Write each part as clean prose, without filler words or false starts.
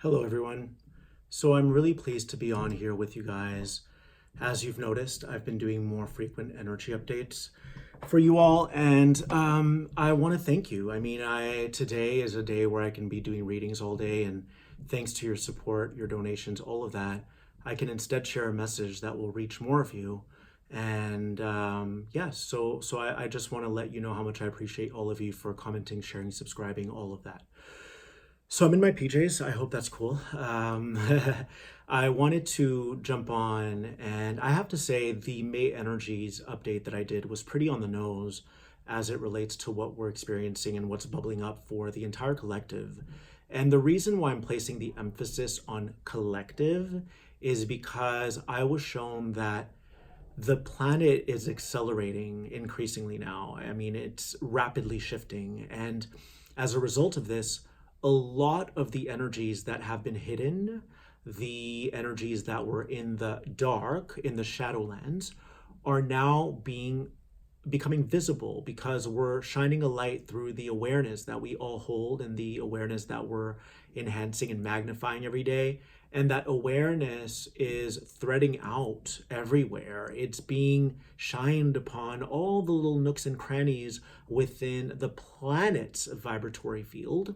Hello, everyone. So I'm really pleased to be on here with you guys. As you've noticed, I've been doing more frequent energy updates for you all, and I want to thank you. Today is a day where I can be doing readings all day, and thanks to your support, your donations, all of that, I can instead share a message that will reach more of you. And I just want to let you know how much I appreciate all of you for commenting, sharing, subscribing, all of that. So I'm in my PJs. I hope that's cool. I wanted to jump on, and I have to say the May Energies update that I did was pretty on the nose as it relates to what we're experiencing and what's bubbling up for the entire collective. And the reason why I'm placing the emphasis on collective is because I was shown that the planet is accelerating increasingly now. I mean, it's rapidly shifting. And as a result of this, a lot of the energies that have been hidden, the energies that were in the dark, in the Shadowlands, are now becoming visible because we're shining a light through the awareness that we all hold and the awareness that we're enhancing and magnifying every day. And that awareness is threading out everywhere. It's being shined upon all the little nooks and crannies within the planet's vibratory field,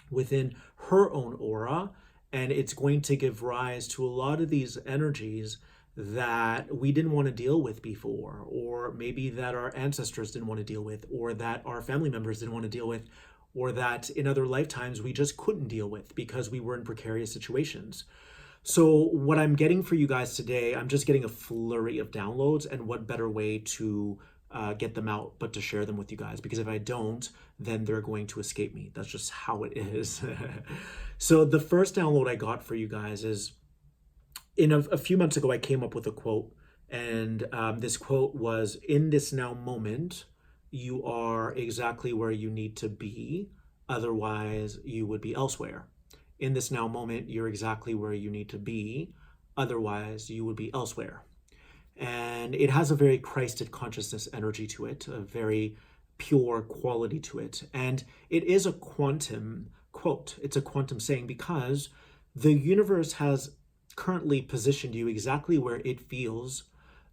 within her own aura, and it's going to give rise to a lot of these energies that we didn't want to deal with before, or maybe that our ancestors didn't want to deal with, or that our family members didn't want to deal with, or that in other lifetimes we just couldn't deal with because we were in precarious situations. So what I'm getting for you guys today, I'm just getting a flurry of downloads, and what better way to get them out but to share them with you guys, because if I don't, then they're going to escape me. That's just how it is. So the first download I got for you guys is a few months ago I came up with a quote, and this quote was, "In this now moment, you are exactly where you need to be, otherwise you would be elsewhere. In this now moment, you're exactly where you need to be, otherwise you would be elsewhere." And it has a very Christed consciousness energy to it, a very pure quality to it. And it is a quantum quote. It's a quantum saying because the universe has currently positioned you exactly where it feels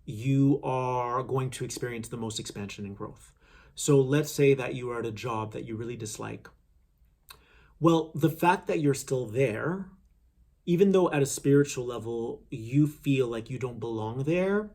you are going to experience the most expansion and growth. So let's say that you are at a job that you really dislike. Well, the fact that you're still there, even though at a spiritual level you feel like you don't belong there,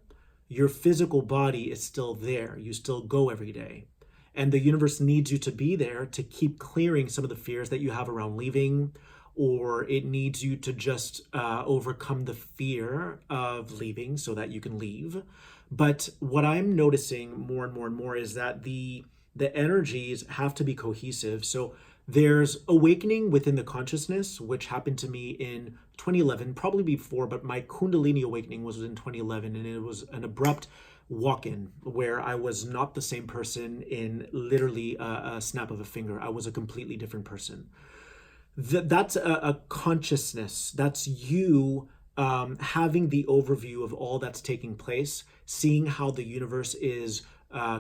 your physical body is still there. You still go every day. And the universe needs you to be there to keep clearing some of the fears that you have around leaving, or it needs you to just overcome the fear of leaving so that you can leave. But what I'm noticing more and more and more is that the energies have to be cohesive. So there's awakening within the consciousness, which happened to me in 2011, probably before, but my Kundalini awakening was in 2011, and it was an abrupt walk-in where I was not the same person in literally a snap of a finger. I was a completely different person. That's a consciousness. That's you having the overview of all that's taking place, seeing how the universe is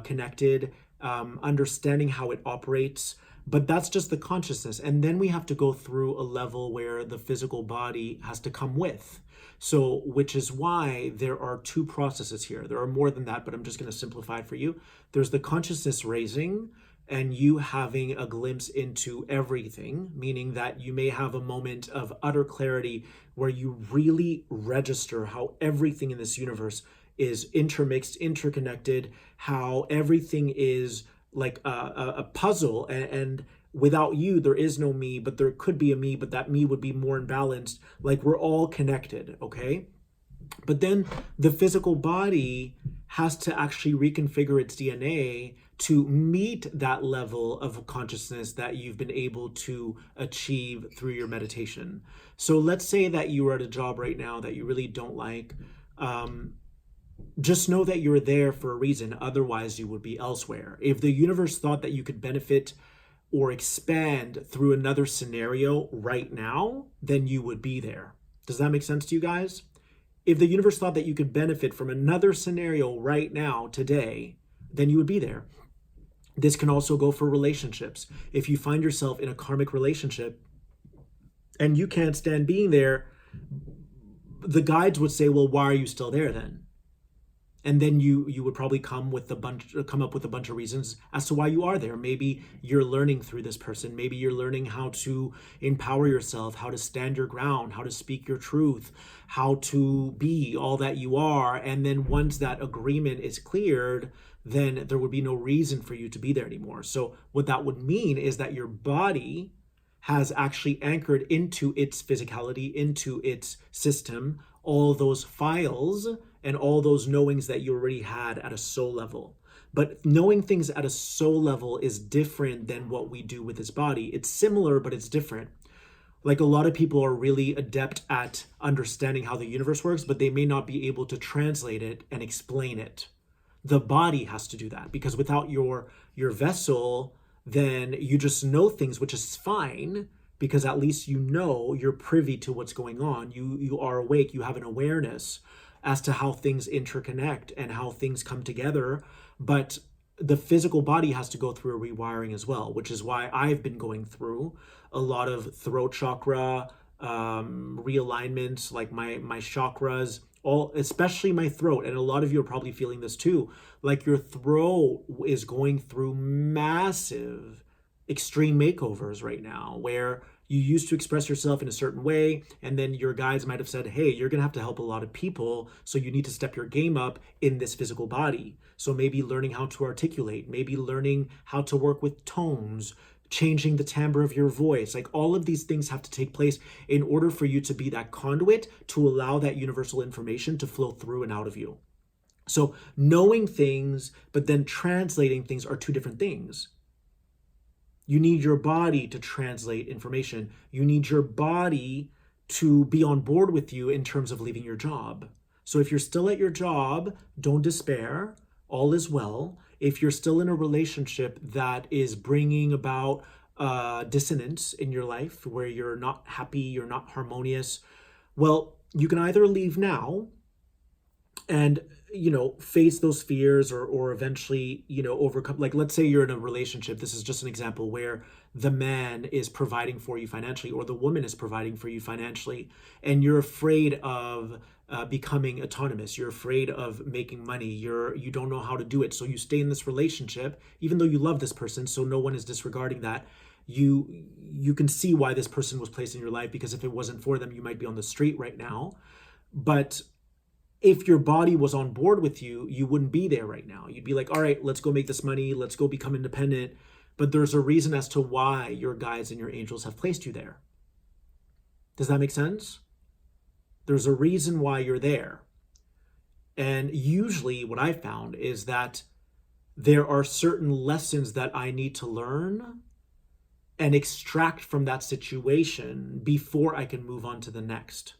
connected, understanding how it operates. But that's just the consciousness. And then we have to go through a level where the physical body has to come with. So, which is why there are two processes here. There are more than that, but I'm just going to simplify it for you. There's the consciousness raising, and you having a glimpse into everything, meaning that you may have a moment of utter clarity where you really register how everything in this universe is intermixed, interconnected, how everything is like a puzzle, and without you there is no me, but there could be a me, but that me would be more imbalanced. Like we're all connected, okay? But then the physical body has to actually reconfigure its DNA to meet that level of consciousness that you've been able to achieve through your meditation. So let's say that you are at a job right now that you really don't like. Just know that you're there for a reason, otherwise you would be elsewhere. If the universe thought that you could benefit or expand through another scenario right now, then you would be there. Does that make sense to you guys? If the universe thought that you could benefit from another scenario right now, today, then you would be there. This can also go for relationships. If you find yourself in a karmic relationship and you can't stand being there, the guides would say, well, why are you still there then? And then you would probably come up with a bunch of reasons as to why you are there. Maybe you're learning through this person. Maybe you're learning how to empower yourself, how to stand your ground, how to speak your truth, how to be all that you are. And then once that agreement is cleared, then there would be no reason for you to be there anymore. So what that would mean is that your body has actually anchored into its physicality, into its system, all those files and all those knowings that you already had at a soul level. But knowing things at a soul level is different than what we do with this body. It's similar, but it's different. Like, a lot of people are really adept at understanding how the universe works, but they may not be able to translate it and explain it. The body has to do that, because without your vessel, then you just know things, which is fine, because at least you know, you're privy to what's going on. You are awake, you have an awareness as to how things interconnect and how things come together. But the physical body has to go through a rewiring as well, which is why I've been going through a lot of throat chakra realignments, like my chakras, all, especially my throat. And a lot of you are probably feeling this too. Like, your throat is going through massive extreme makeovers right now, where you used to express yourself in a certain way, and then your guides might have said, hey, you're going to have to help a lot of people, so you need to step your game up in this physical body. So maybe learning how to articulate, maybe learning how to work with tones, changing the timbre of your voice. Like, all of these things have to take place in order for you to be that conduit to allow that universal information to flow through and out of you. So knowing things, but then translating things, are two different things. You need your body to translate information. You need your body to be on board with you in terms of leaving your job. So if you're still at your job, don't despair. All is well. If you're still in a relationship that is bringing about dissonance in your life, where you're not happy, you're not harmonious, well, you can either leave now and face those fears, or eventually overcome. Like, let's say you're in a relationship, this is just an example, where the man is providing for you financially, or the woman is providing for you financially, and you're afraid of becoming autonomous, you're afraid of making money, you don't know how to do it, so you stay in this relationship even though you love this person, so no one is disregarding that. You can see why this person was placed in your life, because if it wasn't for them, you might be on the street right now. But if your body was on board with you, you wouldn't be there right now. You'd be like, all right, let's go make this money. Let's go become independent. But there's a reason as to why your guides and your angels have placed you there. Does that make sense? There's a reason why you're there. And usually what I found is that there are certain lessons that I need to learn and extract from that situation before I can move on to the next.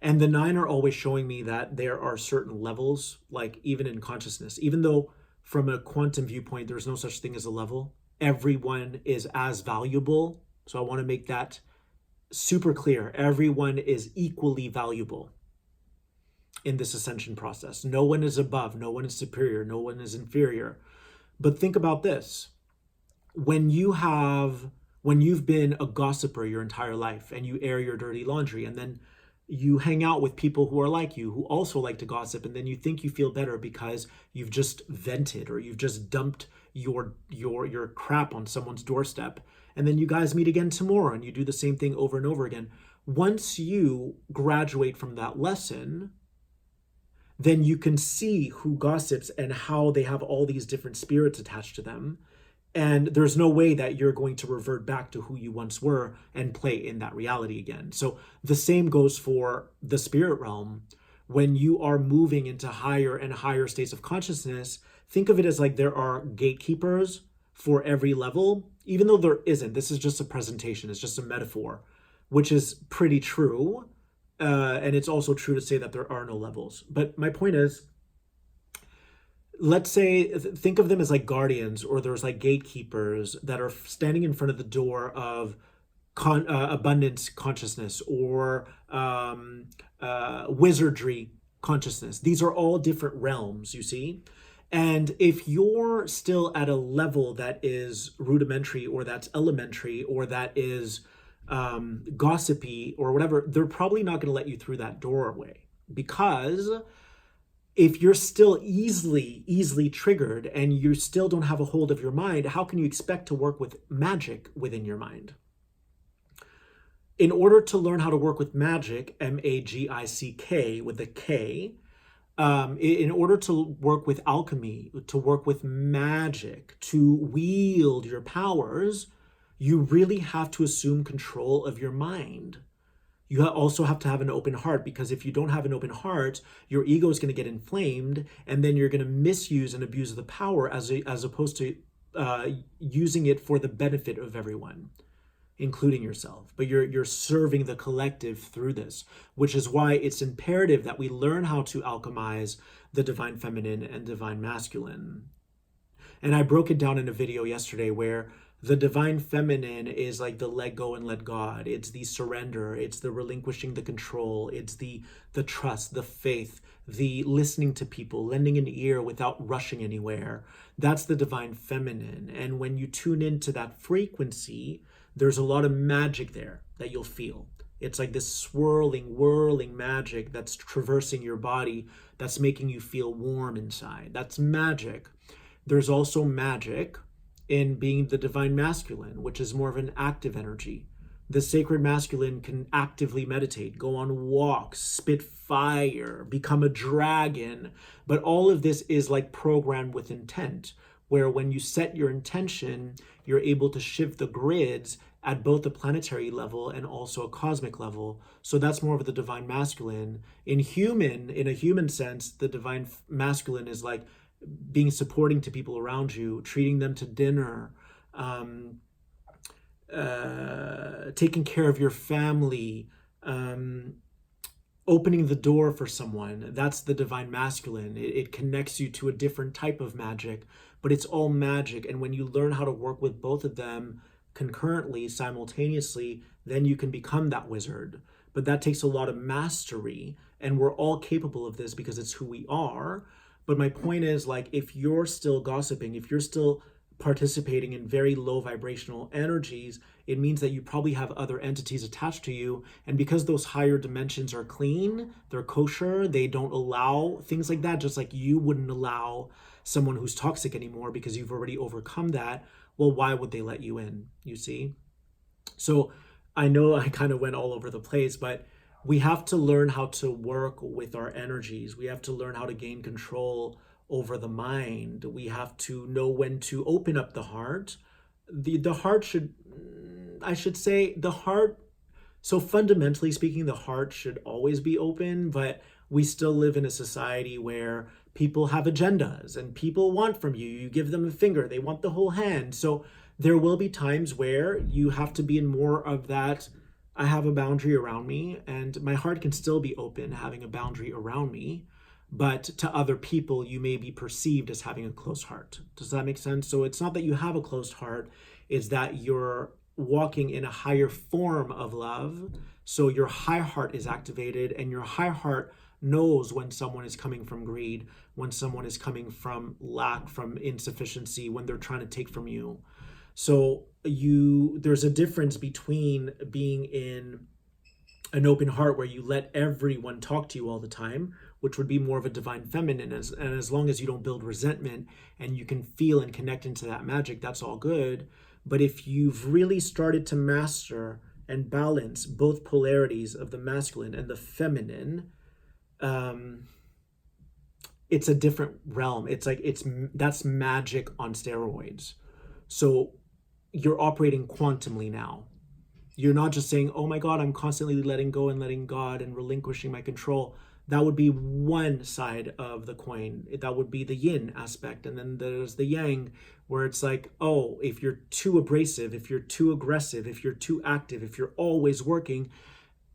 And the nine are always showing me that there are certain levels, like even in consciousness, even though from a quantum viewpoint, there's no such thing as a level. Everyone is as valuable. So I want to make that super clear. Everyone is equally valuable in this ascension process. No one is above, no one is superior, no one is inferior. But think about this. When you've been a gossiper your entire life, and you air your dirty laundry, and then you hang out with people who are like you, who also like to gossip, and then you think you feel better because you've just vented, or you've just dumped your crap on someone's doorstep, and then you guys meet again tomorrow and you do the same thing over and over again. Once you graduate from that lesson, then you can see who gossips and how they have all these different spirits attached to them. And there's no way that you're going to revert back to who you once were and play in that reality again. So the same goes for the spirit realm. When you are moving into higher and higher states of consciousness, think of it as like there are gatekeepers for every level, even though there isn't. This is just a presentation. It's just a metaphor, which is pretty true. And it's also true to say that there are no levels. But my point is, let's say, think of them as like guardians, or there's like gatekeepers that are standing in front of the door of abundance consciousness, or wizardry consciousness. These are all different realms, you see. And if you're still at a level that is rudimentary, or that's elementary, or that is gossipy or whatever, they're probably not going to let you through that doorway. Because if you're still easily triggered and you still don't have a hold of your mind, how can you expect to work with magic within your mind? In order to learn how to work with magic, magick with a K, in order to work with alchemy, to work with magic, to wield your powers, you really have to assume control of your mind. You also have to have an open heart, because if you don't have an open heart, your ego is going to get inflamed, and then you're going to misuse and abuse the power as opposed to using it for the benefit of everyone, including yourself. But you're serving the collective through this, which is why it's imperative that we learn how to alchemize the divine feminine and divine masculine. And I broke it down in a video yesterday where the divine feminine is like the let go and let God. It's the surrender. It's the relinquishing the control. It's the trust, the faith, the listening to people, lending an ear without rushing anywhere. That's the divine feminine. And when you tune into that frequency, there's a lot of magic there that you'll feel. It's like this swirling, whirling magic that's traversing your body, that's making you feel warm inside. That's magic. There's also magic in being the divine masculine, which is more of an active energy. The sacred masculine can actively meditate, go on walks, spit fire, become a dragon. But all of this is like programmed with intent, where when you set your intention, you're able to shift the grids at both a planetary level and also a cosmic level. So that's more of the divine masculine. In a human sense, the divine masculine is like being supporting to people around you, treating them to dinner, taking care of your family, opening the door for someone. That's the divine masculine. It connects you to a different type of magic, but it's all magic. And when you learn how to work with both of them concurrently, simultaneously, then you can become that wizard. But that takes a lot of mastery, and we're all capable of this because it's who we are. But my point is, like, if you're still gossiping, if you're still participating in very low vibrational energies, it means that you probably have other entities attached to you. And because those higher dimensions are clean, they're kosher, they don't allow things like that, just like you wouldn't allow someone who's toxic anymore because you've already overcome that. Well, why would they let you in, you see? So I know I kind of went all over the place, but we have to learn how to work with our energies. We have to learn how to gain control over the mind. We have to know when to open up the heart. The heart should, I should say, the heart, so fundamentally speaking, the heart should always be open, but we still live in a society where people have agendas and people want from you. You give them a finger, they want the whole hand. So there will be times where you have to be in more of that, I have a boundary around me, and my heart can still be open, having a boundary around me. But to other people, you may be perceived as having a closed heart. Does that make sense? So it's not that you have a closed heart, it's that you're walking in a higher form of love. So your high heart is activated, and your high heart knows when someone is coming from greed, when someone is coming from lack, from insufficiency, when they're trying to take from you. So there's a difference between being in an open heart where you let everyone talk to you all the time, which would be more of a divine feminine. And as long as you don't build resentment and you can feel and connect into that magic, that's all good. But if you've really started to master and balance both polarities of the masculine and the feminine, it's a different realm. It's like that's magic on steroids. So you're operating quantumly now. You're not just saying, oh my God, I'm constantly letting go and letting God and relinquishing my control. That would be one side of the coin. That would be the yin aspect. And then there's the yang, where it's like, oh, if you're too abrasive, if you're too aggressive, if you're too active, if you're always working,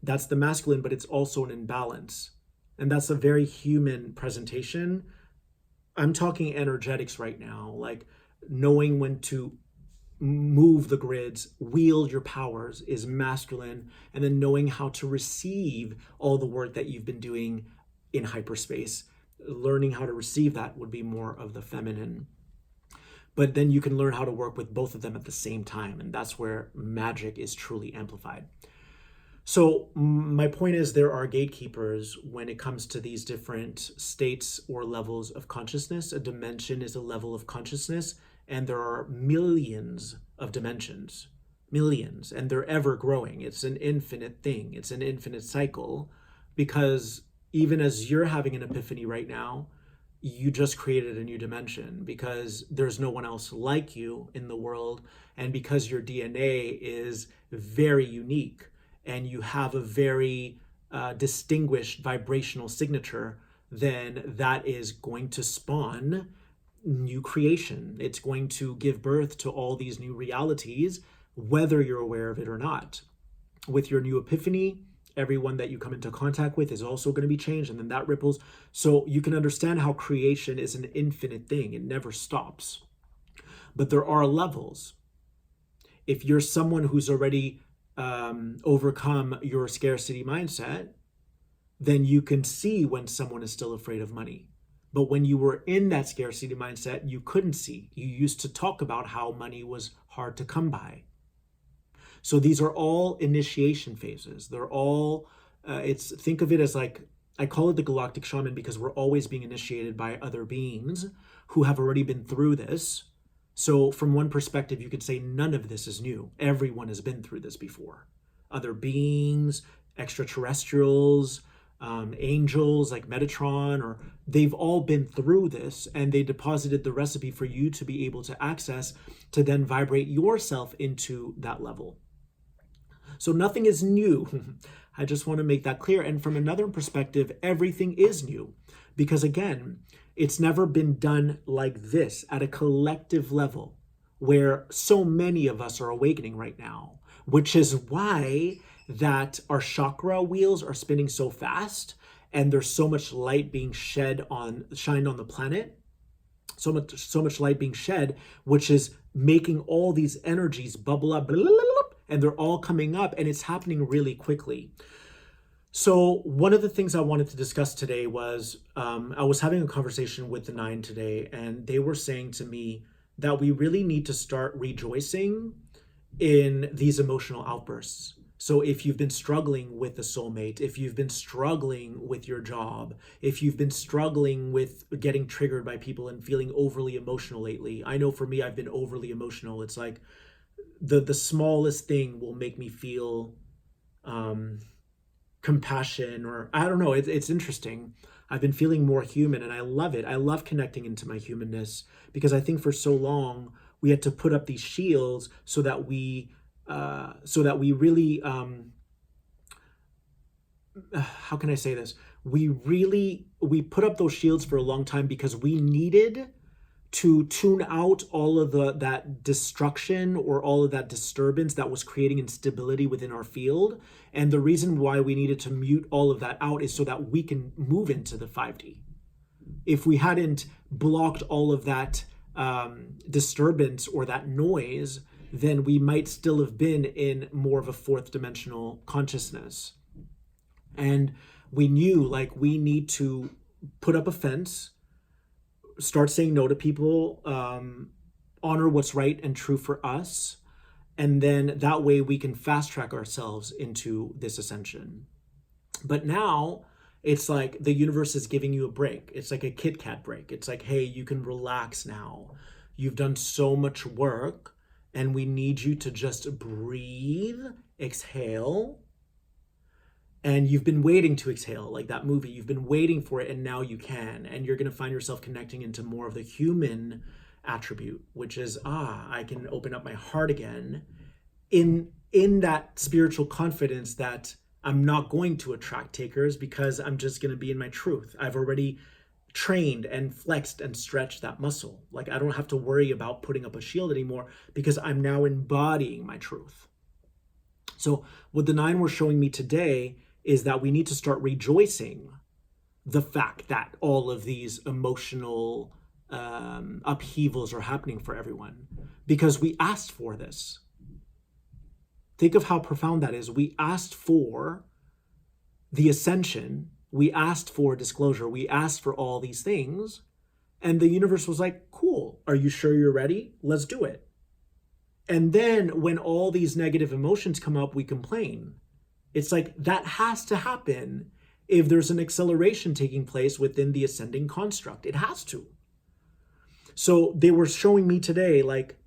that's the masculine, but it's also an imbalance. And that's a very human presentation. I'm talking energetics right now, like knowing when to move the grids, wield your powers is masculine, and then knowing how to receive all the work that you've been doing in hyperspace, learning how to receive that would be more of the feminine. But then you can learn how to work with both of them at the same time. And that's where magic is truly amplified. So my point is, there are gatekeepers when it comes to these different states or levels of consciousness. A dimension is a level of consciousness, and there are millions of dimensions, millions, and they're ever growing. It's an infinite thing. It's an infinite cycle, because even as you're having an epiphany right now, you just created a new dimension, because there's no one else like you in the world, and because your DNA is very unique and you have a very distinguished vibrational signature, then that is going to spawn new creation. It's going to give birth to all these new realities, whether you're aware of it or not. With your new epiphany, everyone that you come into contact with is also going to be changed, and then that ripples. So you can understand how creation is an infinite thing. It never stops. But there are levels. If you're someone who's already overcome your scarcity mindset, then you can see when someone is still afraid of money. But when you were in that scarcity mindset, you couldn't see. You used to talk about how money was hard to come by. So these are all initiation phases. They're all, think of it as like, I call it the galactic shaman, because we're always being initiated by other beings who have already been through this. So from one perspective, you could say none of this is new. Everyone has been through this before. Other beings, extraterrestrials, angels like Metatron, or they've all been through this, and they deposited the recipe for you to be able to access, to then vibrate yourself into that level. So nothing is new. I just want to make that clear. And from another perspective, everything is new, because again, it's never been done like this at a collective level, where so many of us are awakening right now, which is why that our chakra wheels are spinning so fast, and there's so much light being shined on the planet, so much light being shed, which is making all these energies bubble up, and they're all coming up, and it's happening really quickly. So one of the things I wanted to discuss today was, I was having a conversation with the 9 today, and they were saying to me that we really need to start rejoicing in these emotional outbursts. So if you've been struggling with a soulmate, if you've been struggling with your job, if you've been struggling with getting triggered by people and feeling overly emotional lately, I know for me, I've been overly emotional. It's like the smallest thing will make me feel compassion, or I don't know, it's interesting. I've been feeling more human, and I love it. I love connecting into my humanness, because I think for so long we had to put up these shields so that we really how can I say this? We put up those shields for a long time because we needed to tune out all of that destruction or all of that disturbance that was creating instability within our field. And the reason why we needed to mute all of that out is so that we can move into the 5D. If we hadn't blocked all of that disturbance or that noise, then we might still have been in more of a 4th dimensional consciousness. And we knew, like, we need to put up a fence, start saying no to people, honor what's right and true for us, and then that way we can fast track ourselves into this ascension. But now it's like the universe is giving you a break. It's like a Kit Kat break. It's like, hey, you can relax now. You've done so much work, and we need you to just breathe, exhale. And you've been waiting to exhale, like that movie. You've been waiting for it, and now you can. And you're going to find yourself connecting into more of the human attribute, which is, I can open up my heart again in that spiritual confidence that I'm not going to attract takers, because I'm just going to be in my truth. I've already trained and flexed and stretched that muscle. Like, I don't have to worry about putting up a shield anymore, because I'm now embodying my truth. So what the 9 were showing me today is that we need to start rejoicing the fact that all of these emotional upheavals are happening for everyone, because we asked for this. Think of how profound that is. We asked for the ascension. We asked for disclosure. We asked for all these things. And the universe was like, cool. Are you sure you're ready? Let's do it. And then when all these negative emotions come up, we complain. It's like that has to happen if there's an acceleration taking place within the ascending construct. It has to. So they were showing me today, like,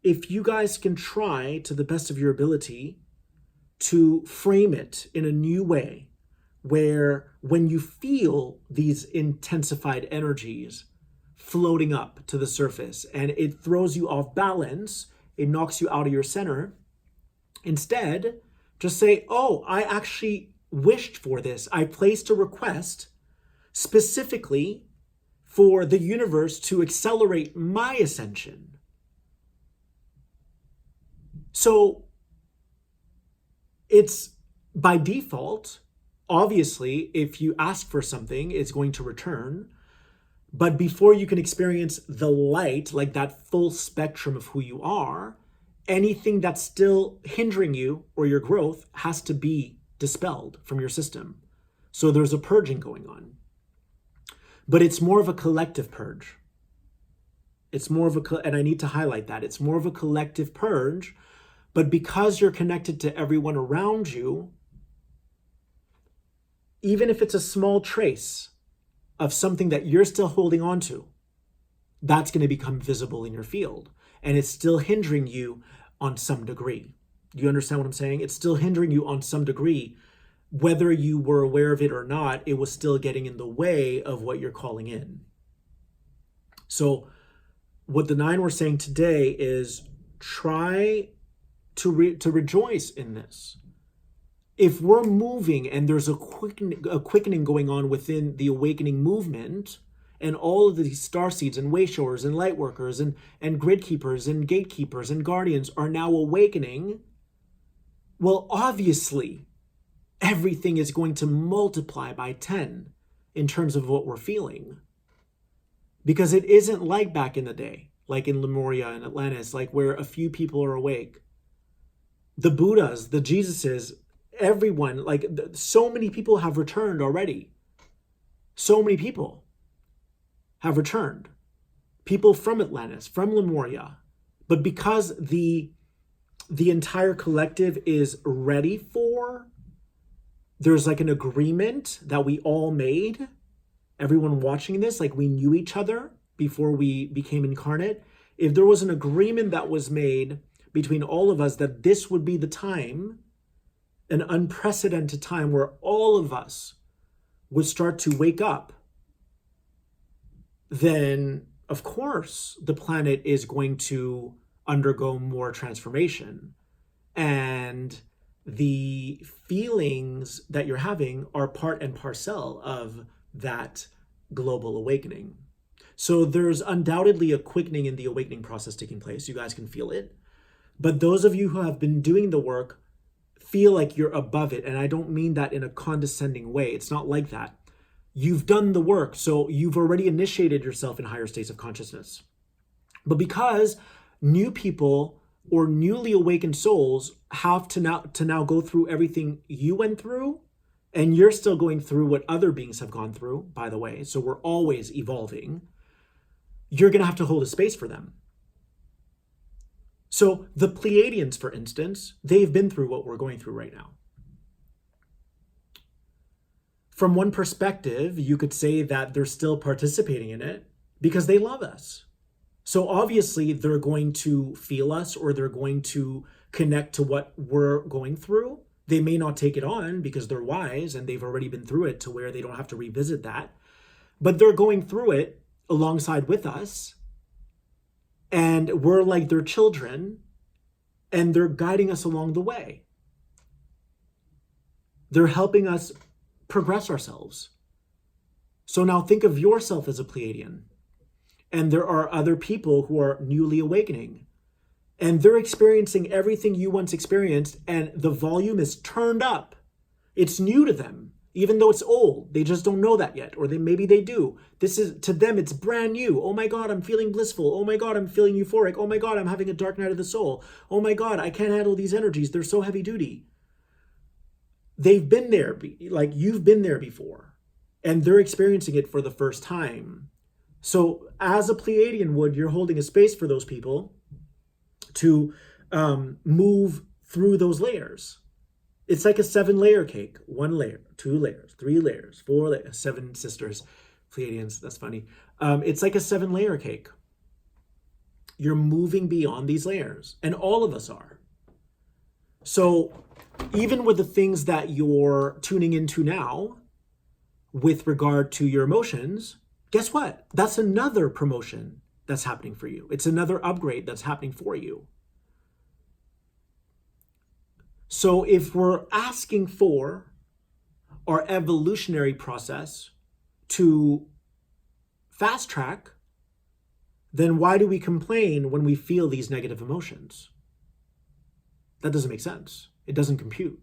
if you guys can try to the best of your ability to frame it in a new way, where when you feel these intensified energies floating up to the surface and it throws you off balance, it knocks you out of your center, instead, just say, oh, I actually wished for this. I placed a request specifically for the universe to accelerate my ascension. So it's by default, obviously, if you ask for something, it's going to return. But before you can experience the light, like that full spectrum of who you are, anything that's still hindering you or your growth has to be dispelled from your system. So there's a purging going on. But it's more of a collective purge. It's more of a, and I need to highlight that, it's more of a collective purge, but because you're connected to everyone around you, even if it's a small trace of something that you're still holding on to, that's going to become visible in your field. And it's still hindering you on some degree. Do you understand what I'm saying? It's still hindering you on some degree. Whether you were aware of it or not, it was still getting in the way of what you're calling in. So what the 9 were saying today is try to rejoice in this. If we're moving and there's a quickening going on within the awakening movement, and all of these starseeds and wayshowers and light workers and grid keepers and gatekeepers and guardians are now awakening, well, obviously, everything is going to multiply by 10 in terms of what we're feeling. Because it isn't like back in the day, like in Lemuria and Atlantis, like where a few people are awake. The Buddhas, the Jesuses, everyone, like so many people have returned already. So many people have returned. People from Atlantis, from Lemuria. But because the entire collective is ready for, there's like an agreement that we all made. Everyone watching this, like we knew each other before we became incarnate. If there was an agreement that was made between all of us that this would be the time, an unprecedented time where all of us would start to wake up, then of course the planet is going to undergo more transformation. And the feelings that you're having are part and parcel of that global awakening. So there's undoubtedly a quickening in the awakening process taking place. You guys can feel it. But those of you who have been doing the work feel like you're above it. And I don't mean that in a condescending way. It's not like that. You've done the work. So you've already initiated yourself in higher states of consciousness. But because new people or newly awakened souls have to now go through everything you went through, and you're still going through what other beings have gone through, by the way, so we're always evolving, you're going to have to hold a space for them. So the Pleiadians, for instance, they've been through what we're going through right now. From one perspective, you could say that they're still participating in it because they love us. So obviously they're going to feel us, or they're going to connect to what we're going through. They may not take it on because they're wise and they've already been through it to where they don't have to revisit that. But they're going through it alongside with us. And we're like their children, and they're guiding us along the way. They're helping us progress ourselves. So now think of yourself as a Pleiadian. And there are other people who are newly awakening. And they're experiencing everything you once experienced, and the volume is turned up. It's new to them, even though it's old. They just don't know that yet, or maybe they do. This is, to them, it's brand new. Oh my God, I'm feeling blissful. Oh my God, I'm feeling euphoric. Oh my God, I'm having a dark night of the soul. Oh my God, I can't handle these energies. They're so heavy duty. They've been there, like you've been there before, and they're experiencing it for the first time. So as a Pleiadian would, you're holding a space for those people to move through those layers. It's like a 7-layer cake. 1 layer, 2 layers, 3 layers, 4 layers, 7 sisters, Pleiadians, that's funny. It's like a 7-layer cake. You're moving beyond these layers, and all of us are. So even with the things that you're tuning into now, with regard to your emotions, guess what? That's another promotion that's happening for you. It's another upgrade that's happening for you. So if we're asking for our evolutionary process to fast track, then why do we complain when we feel these negative emotions? That doesn't make sense. It doesn't compute.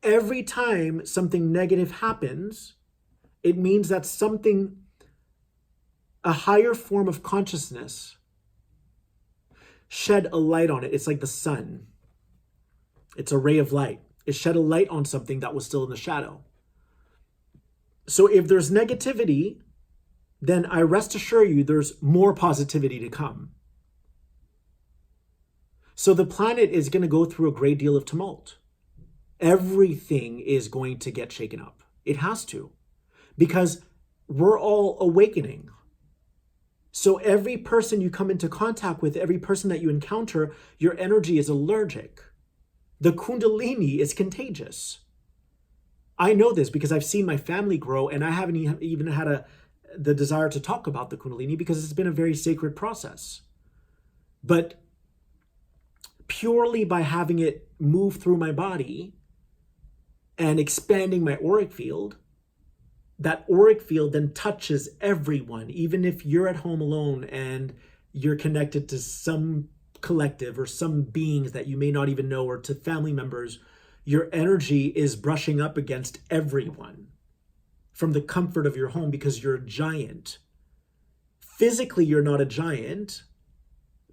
Every time something negative happens, it means that something, a higher form of consciousness, shed a light on it. It's like the sun. It's a ray of light. It shed a light on something that was still in the shadow. So if there's negativity, then I rest assure you there's more positivity to come. So the planet is going to go through a great deal of tumult. Everything is going to get shaken up. It has to, because we're all awakening. So every person you come into contact with, every person that you encounter, your energy is allergic. The Kundalini is contagious. I know this because I've seen my family grow, and I haven't even had the desire to talk about the Kundalini because it's been a very sacred process. But purely by having it move through my body and expanding my auric field, that auric field then touches everyone. Even if you're at home alone and you're connected to some collective or some beings that you may not even know, or to family members, your energy is brushing up against everyone from the comfort of your home because you're a giant. Physically, you're not a giant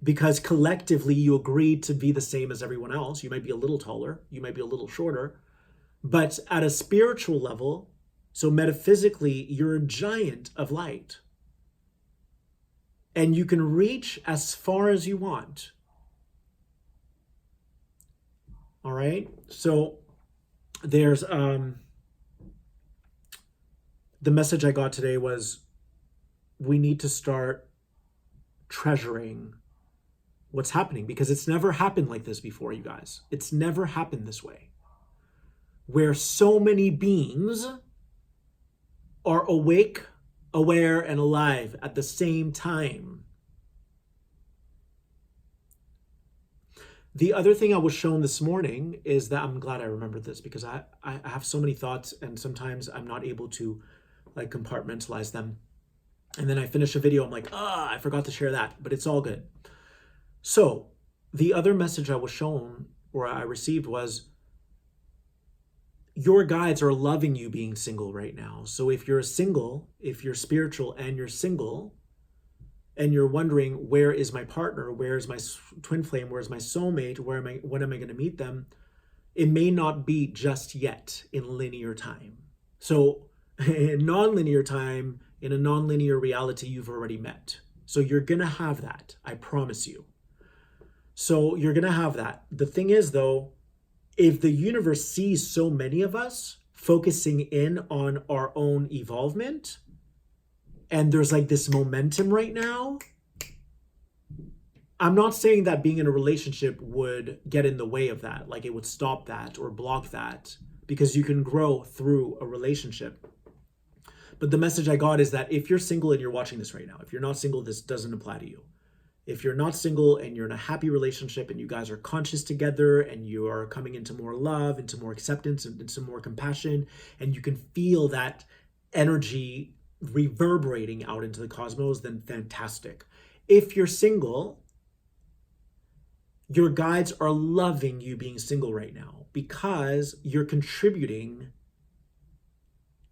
because collectively you agreed to be the same as everyone else. You might be a little taller, you might be a little shorter, but at a spiritual level, so metaphysically, you're a giant of light. And you can reach as far as you want. All right? So there's the message I got today was we need to start treasuring what's happening, because it's never happened like this before, you guys. It's never happened this way, where so many beings are awake, aware, and alive at the same time. The other thing I was shown this morning is that, I'm glad I remembered this because I have so many thoughts and sometimes I'm not able to like compartmentalize them. And then I finish a video, I'm like, I forgot to share that, but it's all good. So the other message I was shown, or I received, was your guides are loving you being single right now. So if you're single, if you're spiritual and you're single, and you're wondering, where is my partner? Where is my twin flame? Where is my soulmate? When am I going to meet them? It may not be just yet in linear time. So in non-linear time, in a non-linear reality, you've already met. So you're going to have that. I promise you. So you're going to have that. The thing is, though, if the universe sees so many of us focusing in on our own evolvement, and there's like this momentum right now, I'm not saying that being in a relationship would get in the way of that, like it would stop that or block that, because you can grow through a relationship. But the message I got is that if you're single and you're watching this right now, if you're not single, this doesn't apply to you. If you're not single and you're in a happy relationship and you guys are conscious together and you are coming into more love, into more acceptance, and into more compassion, and you can feel that energy reverberating out into the cosmos, then fantastic. If you're single, your guides are loving you being single right now because you're contributing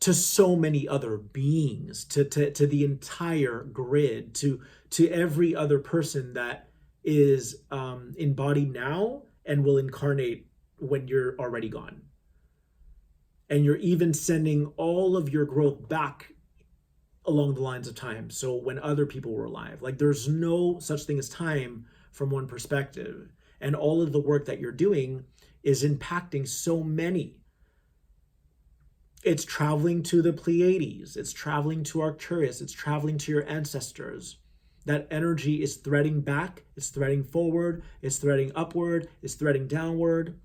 to so many other beings, to the entire grid, to every other person that is embodied now and will incarnate when you're already gone. And you're even sending all of your growth back along the lines of time. So when other people were alive, like there's no such thing as time from one perspective. And all of the work that you're doing is impacting so many. It's traveling to the Pleiades, it's traveling to Arcturus, it's traveling to your ancestors. That energy is threading back, it's threading forward, it's threading upward, it's threading downward.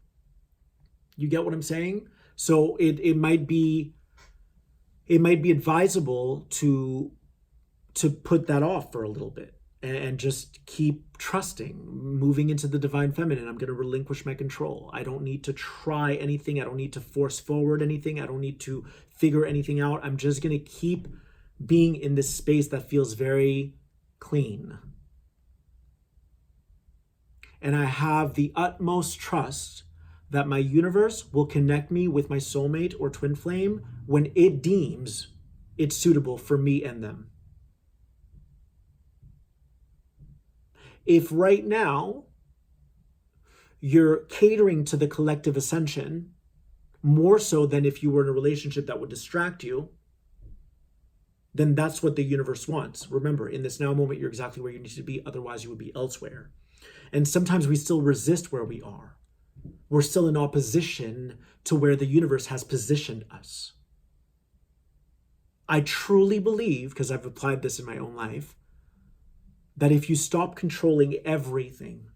You get what I'm saying? So it might be advisable to put that off for a little bit and just keep trusting, moving into the divine feminine. I'm going to relinquish my control. I don't need to try anything. I don't need to force forward anything. I don't need to figure anything out. I'm just going to keep being in this space that feels very clean. And I have the utmost trust that my universe will connect me with my soulmate or twin flame when it deems it's suitable for me and them. If right now you're catering to the collective ascension more so than if you were in a relationship that would distract you, then that's what the universe wants. Remember, in this now moment, you're exactly where you need to be. Otherwise, you would be elsewhere. And sometimes we still resist where we are. We're still in opposition to where the universe has positioned us. I truly believe, because I've applied this in my own life, that if you stop controlling everything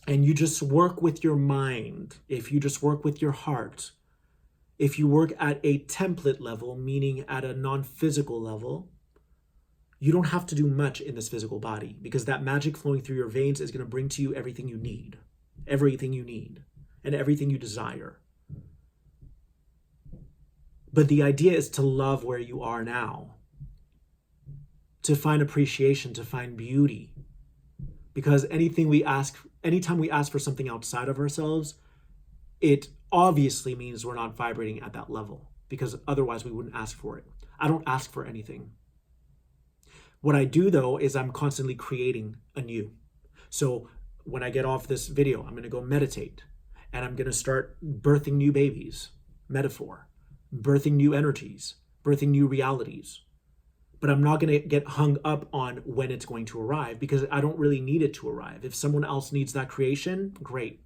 and you just work with your mind, if you just work with your heart, if you work at a template level, meaning at a non-physical level, you don't have to do much in this physical body, because that magic flowing through your veins is going to bring to you everything you need, and everything you desire. But the idea is to love where you are now, to find appreciation, to find beauty. Because anytime we ask for something outside of ourselves, it obviously means we're not vibrating at that level, because otherwise we wouldn't ask for it. I don't ask for anything. What I do though is I'm constantly creating anew. So when I get off this video, I'm going to go meditate and I'm going to start birthing new babies, metaphor, birthing new energies, birthing new realities. But I'm not going to get hung up on when it's going to arrive, because I don't really need it to arrive. If someone else needs that creation, great.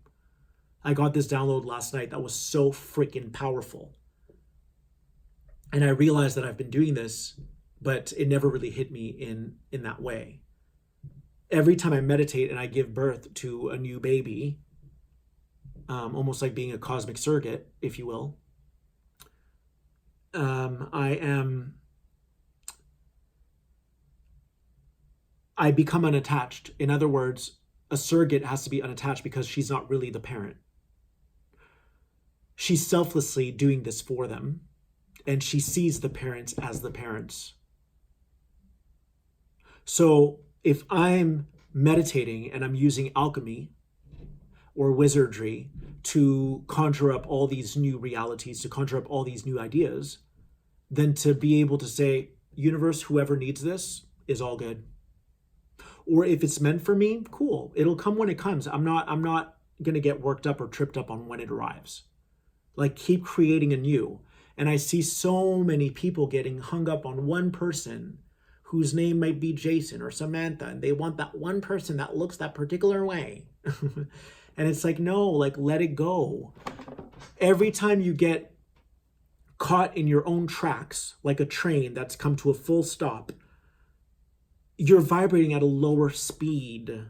I got this download last night that was so freaking powerful. And I realized that I've been doing this, but it never really hit me in that way. Every time I meditate and I give birth to a new baby, almost like being a cosmic surrogate, if you will, I become unattached. In other words, a surrogate has to be unattached because she's not really the parent. She's selflessly doing this for them, and she sees the parents as the parents. So if I'm meditating and I'm using alchemy or wizardry to conjure up all these new realities, to conjure up all these new ideas, then to be able to say, universe, whoever needs this is all good. Or if it's meant for me, cool. It'll come when it comes. I'm not going to get worked up or tripped up on when it arrives. Like, keep creating anew. And I see so many people getting hung up on one person whose name might be Jason or Samantha, and they want that one person that looks that particular way. And it's like, no, like, let it go. Every time you get caught in your own tracks, like a train that's come to a full stop, you're vibrating at a lower speed.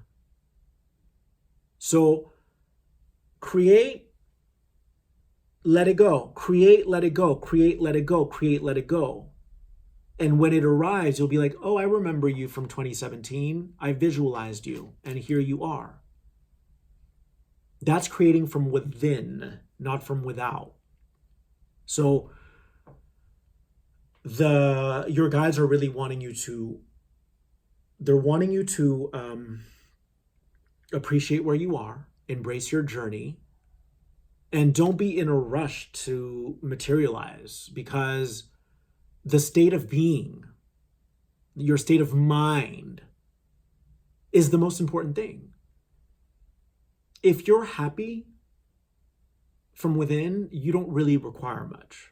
So create, let it go. Create, let it go. Create, let it go. Create, let it go. And when it arrives, you'll be like, oh, I remember you from 2017. I visualized you, and here you are. That's creating from within, not from without. So your guides are really wanting you to, they're wanting you to appreciate where you are, embrace your journey, and don't be in a rush to materialize, because the state of being, your state of mind, is the most important thing. If you're happy from within, you don't really require much.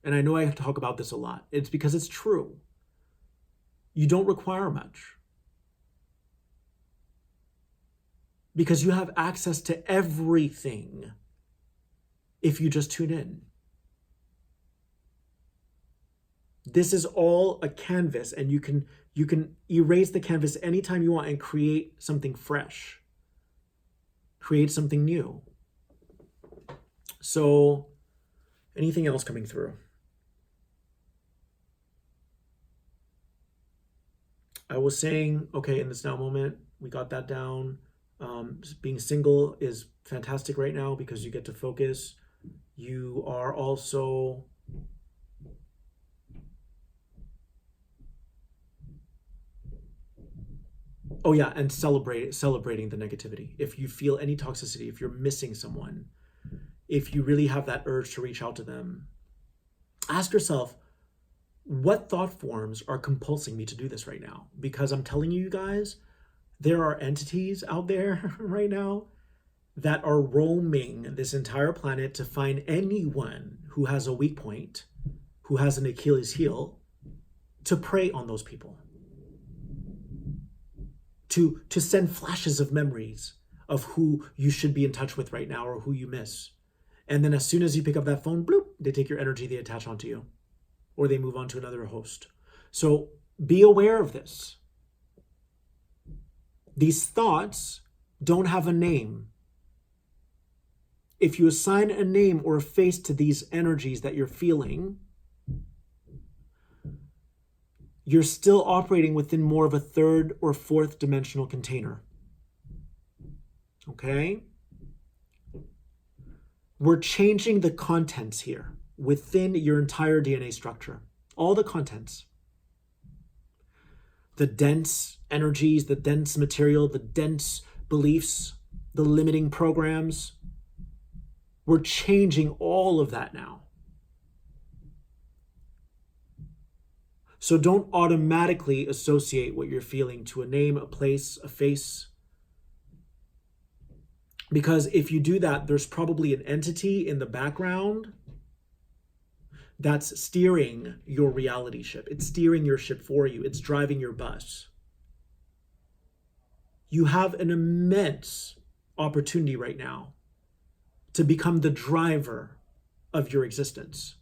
And I know I have to talk about this a lot. It's because it's true. You don't require much because you have access to everything if you just tune in. This is all a canvas, and you can erase the canvas anytime you want and create something fresh, create something new. So, anything else coming through? I was saying, okay, in this now moment, we got that down. Being single is fantastic right now because you get to focus. You are also and celebrating the negativity. If you feel any toxicity, if you're missing someone, if you really have that urge to reach out to them, ask yourself, what thought forms are compulsing me to do this right now? Because I'm telling you guys, there are entities out there right now that are roaming this entire planet to find anyone who has a weak point, who has an Achilles heel, to prey on those people. To send flashes of memories of who you should be in touch with right now or who you miss. And then as soon as you pick up that phone, bloop, they take your energy, they attach onto you, or they move on to another host. So be aware of this. These thoughts don't have a name. If you assign a name or a face to these energies that you're feeling, you're still operating within more of a third or fourth dimensional container. Okay? We're changing the contents here within your entire DNA structure. All the contents. The dense energies, the dense material, the dense beliefs, the limiting programs. We're changing all of that now. So don't automatically associate what you're feeling to a name, a place, a face. Because if you do that, there's probably an entity in the background that's steering your reality ship. It's steering your ship for you. It's driving your bus. You have an immense opportunity right now to become the driver of your existence.